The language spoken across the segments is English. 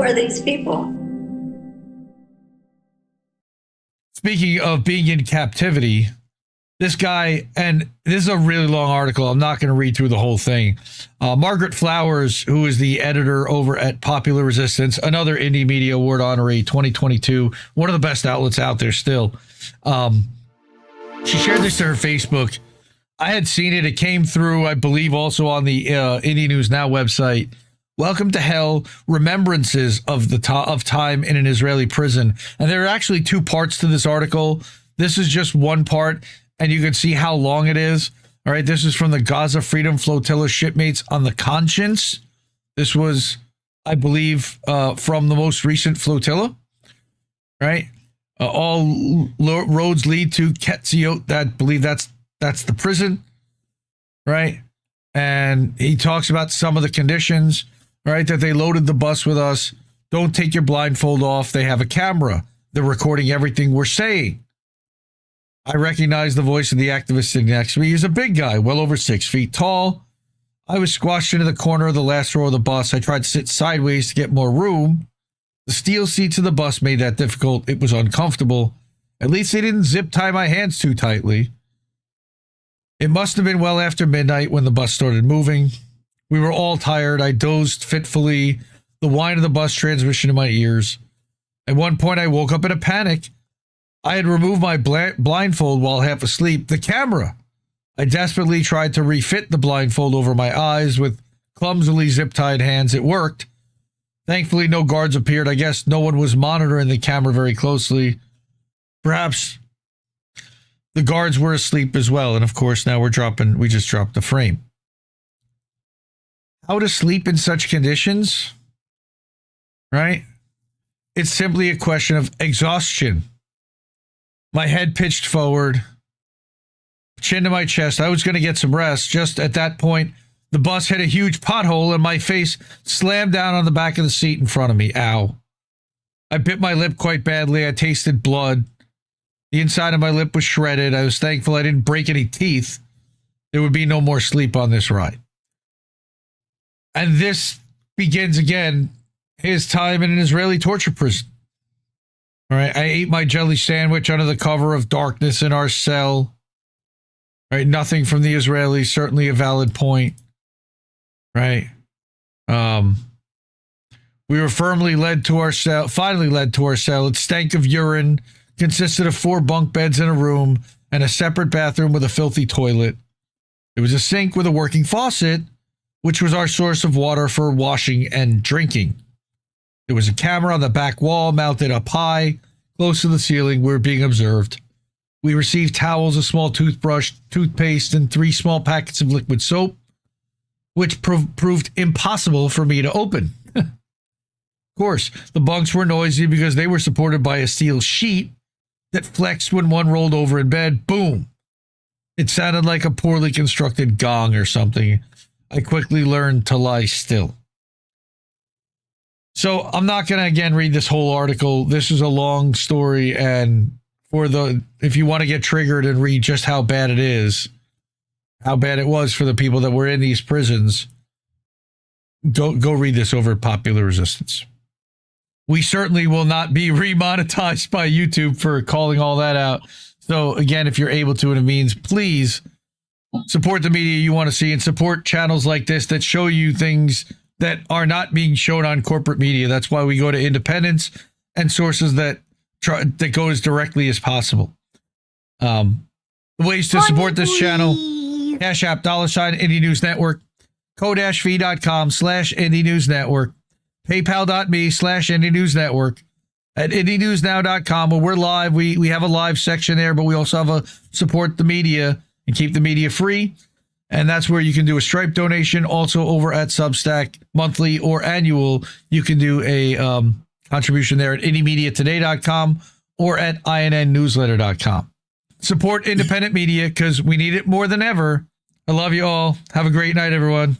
are these people? Speaking of being in captivity, this guy, and this is a really long article. I'm not going to read through the whole thing. Margaret Flowers, who is the editor over at Popular Resistance, another Indie Media Award honoree 2022, one of the best outlets out there still. She shared this to her Facebook. I had seen it. It came through, I believe, also on the Indie News Now website. Welcome to Hell, Remembrances of Time in an Israeli Prison. And there are actually two parts to this article. This is just one part, and you can see how long it is. All right, this is from the Gaza Freedom Flotilla Shipmates on the Conscience. This was, I believe, from the most recent flotilla, right? All roads lead to Ketziot. I believe that's the prison, right? And he talks about some of the conditions, right? That they loaded the bus with us. Don't take your blindfold off. They have a camera. They're recording everything we're saying. I recognize the voice of the activist sitting next to me. He's a big guy, well over 6 feet tall. I was squashed into the corner of the last row of the bus. I tried to sit sideways to get more room. The steel seats of the bus made that difficult. It was uncomfortable. At least they didn't zip tie my hands too tightly. It must have been well after midnight when the bus started moving. We were all tired. I dozed fitfully, the whine of the bus transmission in my ears. At one point, I woke up in a panic. I had removed my blindfold while half asleep. The camera. I desperately tried to refit the blindfold over my eyes with clumsily zip-tied hands. It worked. Thankfully, no guards appeared. I guess no one was monitoring the camera very closely. Perhaps the guards were asleep as well. And of course, now we just dropped the frame. How to sleep in such conditions, right? It's simply a question of exhaustion. My head pitched forward, chin to my chest. I was going to get some rest. Just at that point, the bus hit a huge pothole and my face slammed down on the back of the seat in front of me. Ow. I bit my lip quite badly. I tasted blood. The inside of my lip was shredded. I was thankful I didn't break any teeth. There would be no more sleep on this ride. And this begins again his time in an Israeli torture prison. All right, I ate my jelly sandwich under the cover of darkness in our cell. Right, nothing from the Israelis, certainly a valid point. Right. We were finally led to our cell. It stank of urine, consisted of 4 bunk beds in a room and a separate bathroom with a filthy toilet. There was a sink with a working faucet, which was our source of water for washing and drinking. There was a camera on the back wall mounted up high, close to the ceiling. We were being observed. We received towels, a small toothbrush, toothpaste, and 3 small packets of liquid soap, which proved impossible for me to open. Of course, the bunks were noisy because they were supported by a steel sheet that flexed when one rolled over in bed. Boom! It sounded like a poorly constructed gong or something. I quickly learned to lie still. So I'm not going to, again, read this whole article. This is a long story, and if you want to get triggered and read just how bad it is, how bad it was for the people that were in these prisons, go read this over at Popular Resistance. We certainly will not be remonetized by YouTube for calling all that out. So again, if you're able to, and it means, please support the media you want to see and support channels like this that show you things that are not being shown on corporate media. That's why we go to independents and sources that go as directly as possible. The ways to support this channel: Cash App, $ Indie News Network, ko-fi.com/Indie News Network, paypal.me/Indie News Network, at IndieNewsNow.com, where we're live. We have a live section there, but we also have a support the media and keep the media free. And that's where you can do a Stripe donation. Also over at Substack, monthly or annual, you can do a contribution there at IndieMediaToday.com or at INNNewsletter.com. Support independent media because we need it more than ever. I love you all. Have a great night, everyone.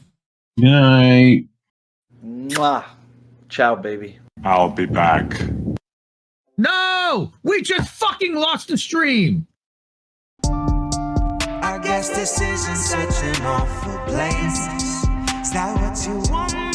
Good night. Mwah. Ciao, baby. I'll be back. No! We just fucking lost the stream! I guess this isn't such an awful place. Is that what you want?